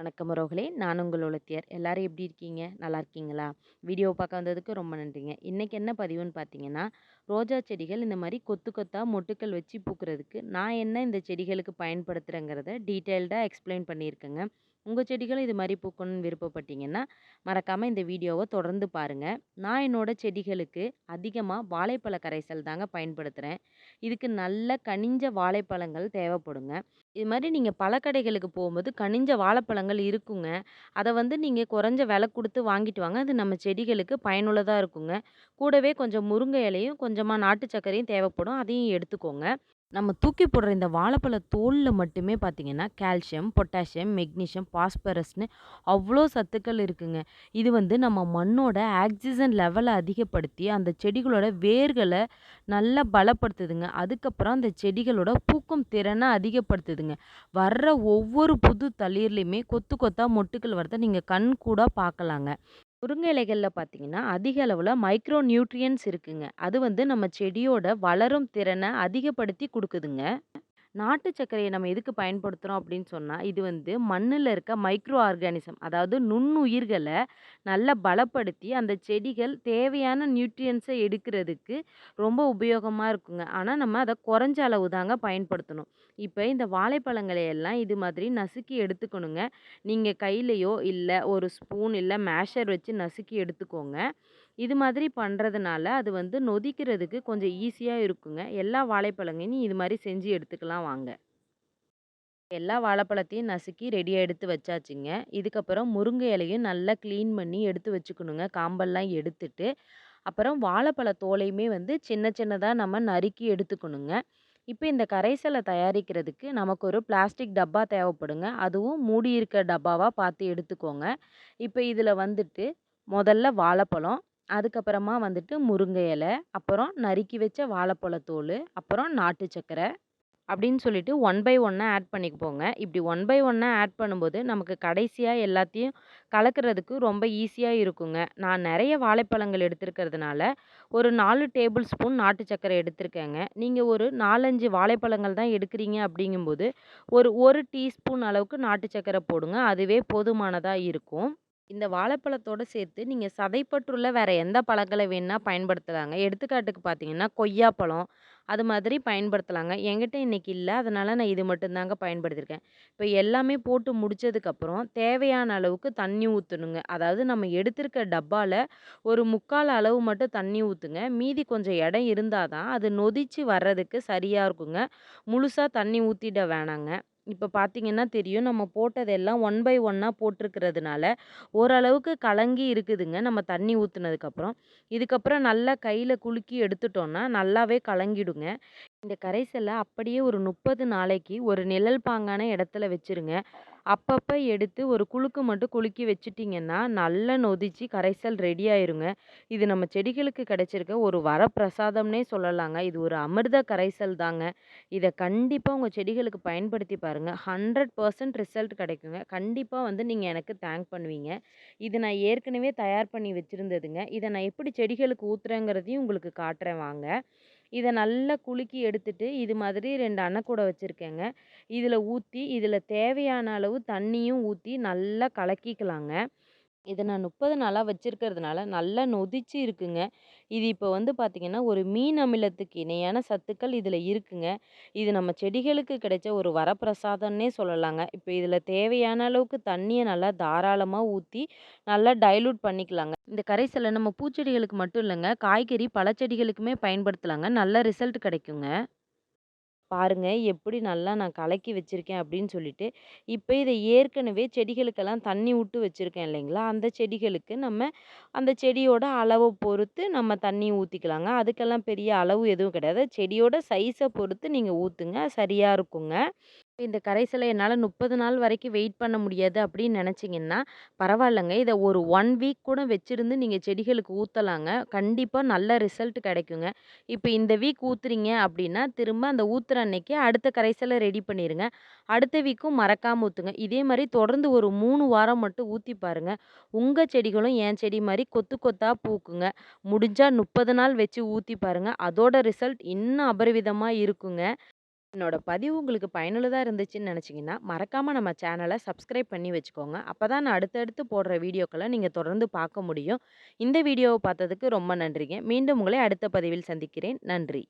வணக்கம் உறவுகளே! நான் உங்கள் ஒளுத்தியர். எல்லாரும் எப்படி இருக்கீங்க? நல்லா இருக்கீங்களா? வீடியோ பார்க்க வந்ததுக்கு ரொம்ப நன்றிங்க. இன்னைக்கு என்ன பதிவுன்னு பார்த்தீங்கன்னா, ரோஜா செடிகள் இந்த மாரி கொத்து கொத்தா மொட்டுக்கள் வச்சு பூக்கிறதுக்கு, நான் என்ன இந்த செடிகளுக்கு பயன்படுத்துறேங்கிறத டீட்டெயில்டா எக்ஸ்பிளைன் பண்ணியிருக்கேங்க. உங்க செடிகளும் இது மாரி பூக்கணும்னு விருப்பப்பட்டீங்கன்னா, மறக்காம இந்த வீடியோவ தொடர்ந்து பாருங்க. நான் என்னோட செடிகளுக்கு அதிகமா வாழைப்பழ கரைசல் தாங்க பயன்படுத்துறேன். இதுக்கு நல்ல கனிஞ்ச வாழைப்பழங்கள் தேவைப்படுங்க. இது மாரி நீங்க பழக்கடைகளுக்கு போம்போது கனிஞ்ச வாழைப்பழங்கள் இருக்குங்க. அத வந்து நீங்க குறைஞ்ச விலை குடுத்து வாங்கிட்டு வாங்க. அது நம்ம செடிகளுக்கு பயனுள்ளதா இருக்குங்க. கூடவே கொஞ்சம் முருங்கை இலையும், கொஞ்சமா நாட்டு சர்க்கரையும் தேவைப்படும். அதையும் எடுத்துக்கோங்க. நம்ம தூக்கி போடுற இந்த வாழைப்பழ தோல்ல மட்டுமே பார்த்தீங்கன்னா, கால்சியம், பொட்டாசியம், மெக்னீசியம், பாஸ்பரஸ்ன்னு அவ்ளோ சத்துக்கள் இருக்குங்க. இது வந்து நம்ம மண்ணோட ஆக்ஸிஜன் லெவல அதிகப்படுத்தி, அந்த செடிகளோட வேர்கள நல்லா பலப்படுத்துதுங்க. அதுக்கப்புறம் அந்த செடிகளோட பூக்கும் திறன அதிகப்படுத்துதுங்க. வர்ற ஒவ்வொரு புது தளிர்லயுமே கொத்து கொத்தா மொட்டுக்கள் வரத நீங்க கண்கூடா பார்க்கலாங்க. முருங்கை இலைகள்ல பார்த்தீங்கன்னா, அதிக அளவுல மைக்ரோ நியூட்ரியன்ட்ஸ் இருக்குங்க. அது வந்து நம்ம செடியோட வளரும் திறன அதிகப்படுத்தி குடுக்குதுங்க. நாட்டு சர்க்கரைய நம்ம எதுக்கு பயன்படுத்துறோம் அப்படின்னு சொன்னா, இது வந்து மண்ணுல இருக்க மைக்ரோ ஆர்கானிசம் அதாவது நுண்ணுயிர்கள நல்லா பலப்படுத்தி, அந்த செடிகள் தேவையான நியூட்ரியன்ட்ஸ எடுக்கிறதுக்கு ரொம்ப உபயோகமா இருக்குங்க. ஆனா, நம்ம அத குறைஞ்ச அளவு தாங்க பயன்படுத்தணும். இப்ப இந்த வாழைப்பழங்களை எல்லாம் இது மாதிரி நசுக்கி எடுத்துக்கணுங்க. நீங்க கையிலயோ, இல்ல ஒரு ஸ்பூன் இல்ல மேஷர் வச்சு நசுக்கி எடுத்துக்கோங்க. இது மாதிரி பண்றதுனால, அது வந்து நொதிக்கிறதுக்கு கொஞ்சம் ஈஸியா இருக்குங்க. எல்லா வாழைப்பழங்களையும் இது மாரி செஞ்சு எடுத்துக்கலாம் வாங்க. எல்லா வாழைப்பழத்தையும் நசுக்கி ரெடியா எடுத்து வச்சாச்சுங்க. இதுக்கப்புறம் முருங்கை இலையும் நல்லா கிளீன் பண்ணி எடுத்து வச்சுக்கணுங்க. காம்பெல்லாம் எடுத்துட்டு, அப்புறம் வாழைப்பழ தோலையுமே வந்து சின்ன சின்னதா நம்ம நறுக்கி எடுத்துக்கணுங்க. இப்ப இந்த கரைசல தயாரிக்கிறதுக்கு நமக்கு ஒரு பிளாஸ்டிக் டப்பா தேவைப்படுங்க. அதுவும் மூடி இருக்க டப்பாவா பார்த்து எடுத்துக்கோங்க. இப்ப இதுல வந்துட்டு முதல்ல வாழைப்பழம், அதுக்கப்புறமா வந்துட்டு முருங்கை இலை, அப்புறம் நறுக்கி வச்ச வாழைப்பழ தோலு, அப்புறம் நாட்டு சர்க்கரை அப்படின்னு சொல்லிட்டு ஒன் பை ஒன்னா ஆட் பண்ணிப்போங்க. இப்படி ஒன் பை ஒன்னா ஆட் பண்ணும்போது நமக்கு கடைசியா எல்லாத்தையும் கலக்கிறதுக்கு ரொம்ப ஈஸியா இருக்குங்க. நான் நெறைய வாழைப்பழங்கள் எடுத்திருக்கிறதுனால, ஒரு 4 டேபிள் ஸ்பூன் நாட்டு சர்க்கரை எடுத்திருக்கேங்க. நீங்க ஒரு 4, 5 வாழைப்பழங்கள் தான் எடுக்கிறீங்க அப்படிங்கும்போது, ஒரு 1 டீஸ்பூன் அளவுக்கு நாட்டு சர்க்கரை போடுங்க. அதுவே போதுமானதா இருக்கும். இந்த வாழைப்பழத்தோட சேர்த்து நீங்க சதைப்பற்றுள்ள வேற எந்த பழங்கள வேணா பயன்படுத்தலாங்க. எடுத்துக்காட்டுக்கு பார்த்தீங்கன்னா, கொய்யாப்பழம் அது மாதிரி பயன்படுத்தலாங்க. என்கிட்ட இன்னைக்கு இல்ல. அதனால நான் இது மட்டும் தாங்க பயன்படுத்தியிருக்கேன். இப்ப எல்லாமே போட்டு முடிச்சதுக்கப்புறம், தேவையான அளவுக்கு தண்ணி ஊத்தணுங்க. அதாவது நம்ம எடுத்திருக்க டப்பால ஒரு 3/4 அளவு மட்டும் தண்ணி ஊத்துங்க. மீதி கொஞ்சம் இடம் இருந்தா தான், அது நொதிச்சு வர்றதுக்கு சரியா இருக்குங்க. முழுசா தண்ணி ஊத்திட வேணாங்க. இப்ப பார்த்தீங்கன்னா தெரியும். நம்ம போட்டதெல்லாம் ஒன் பை ஒன்னா போட்டிருக்கிறதுனால, ஓரளவுக்கு கலங்கி இருக்குதுங்க. நம்ம தண்ணி ஊத்துனதுக்கப்புறம். இதுக்கப்புறம் நல்லா கையில குலுக்கி எடுத்துட்டோம்னா, நல்லாவே கலங்கிடுங்க. இந்த கரைசல அப்படியே ஒரு 30 நாளைக்கு ஒரு நிழல் பாங்கான இடத்துல வச்சுருங்க. அப்பப்ப எடுத்து ஒரு குலுக்கு மட்டும் குலுக்கி வச்சுட்டீங்கன்னா, நல்லா நொதிச்சு கரைசல் ரெடி ஆயிருங்க. இது நம்ம செடிகளுக்கு கிடைச்சிருக்க ஒரு வரப்பிரசாதம்னே சொல்லலாங்க. இது ஒரு அமிர்த கரைசல் தாங்க. இத கண்டிப்பா உங்க செடிகளுக்கு பயன்படுத்தி பாருங்க. 100% ரிசல்ட் கிடைக்குங்க. கண்டிப்பா வந்து நீங்க எனக்கு தேங்க் பண்ணுவீங்க. இது நான் ஏற்கனவே தயார் பண்ணி வச்சிருந்ததுங்க. இத நான் எப்படி செடிகளுக்கு ஊத்துறேங்கிறதையும் உங்களுக்கு காட்டுறேன் வாங்க. இத நல்லா குலுக்கி எடுத்துட்டு, இது மாதிரி 2 அன்னக்கூடை வச்சிருக்கேங்க. இதில ஊத்தி, இதில தேவையான அளவு தண்ணியும் ஊத்தி நல்லா கலக்கிக்கலாங்க. இத நான் 30 நாளா வச்சிருக்கிறதுனால நல்லா நொதிச்சு இருக்குங்க. இது இப்போ வந்து பார்த்தீங்கன்னா, ஒரு மீன் அமிலத்துக்கு இணையான சத்துக்கள் இதில இருக்குங்க. இது நம்ம செடிகளுக்கு கிடைச்ச ஒரு வரப்பிரசாதம்னே சொல்லலாங்க. இப்ப இதில தேவையான அளவுக்கு தண்ணிய நல்லா தாராளமா ஊத்தி, நல்லா டைல்யூட் பண்ணிக்கலாங்க. இந்த கரைசல நம்ம பூச்செடிகளுக்கு மட்டும் இல்லங்க, காய்கறி, பழச்செடிகளுக்குமே பயன்படுத்தலாங்க. நல்ல ரிசல்ட் கிடைக்குங்க. பாருங்க, எப்படி நல்லா நான் கலக்கி வச்சிருக்கேன் அப்படின்னு சொல்லிட்டு. இப்ப இத ஏற்கனவே செடிகளுக்கெல்லாம் தண்ணி விட்டு வச்சிருக்கேன் இல்லைங்களா? அந்த செடிகளுக்கு நம்ம அந்த செடியோட அளவ பொறுத்து நம்ம தண்ணி ஊத்திக்கலாங்க. அதுக்கெல்லாம் பெரிய அளவு எதுவும் கிடையாது. செடியோட சைஸ பொறுத்து நீங்க ஊத்துங்க. சரியா இருக்குங்க. இந்த கரைசல என்னால 30 நாள் வரைக்கும் வெயிட் பண்ண முடியாது அப்படின்னு நினைச்சீங்கன்னா, பரவாயில்லங்க. இத ஒரு 1 வீக் கூட வச்சிருந்து நீங்க செடிகளுக்கு ஊத்தலாங்க. கண்டிப்பா நல்ல ரிசல்ட் கிடைக்குங்க. இப்ப இந்த வீக் ஊத்துறீங்க அப்படின்னா, திரும்ப அந்த ஊத்துற அன்னைக்கு அடுத்த கரைசல ரெடி பண்ணிருங்க. அடுத்த வீக்கும் மறக்காம ஊத்துங்க. இதே மாரி தொடர்ந்து ஒரு 3 வாரம் மட்டும் ஊத்தி பாருங்க. உங்க செடிகளும் என் செடி மாரி கொத்து கொத்தா பூக்குங்க. முடிஞ்சா 30 நாள் வச்சு ஊத்தி பாருங்க. அதோட ரிசல்ட் இன்னும் அபரிவிதமா இருக்குங்க. என்னோட பதிவு உங்களுக்கு பயனுள்ளதா இருந்துச்சுன்னு நெனச்சீங்கன்னா, மறக்காம நம்ம சேனல சப்ஸ்கிரைப் பண்ணி வச்சுக்கோங்க. அப்பதான் நான் அடுத்தடுத்து போடுற வீடியோக்கள நீங்க தொடர்ந்து பார்க்க முடியும். இந்த வீடியோவ பார்த்ததுக்கு ரொம்ப நன்றிங்க. மீண்டும் உங்களை அடுத்த பதிவில் சந்திக்கிறேன். நன்றி.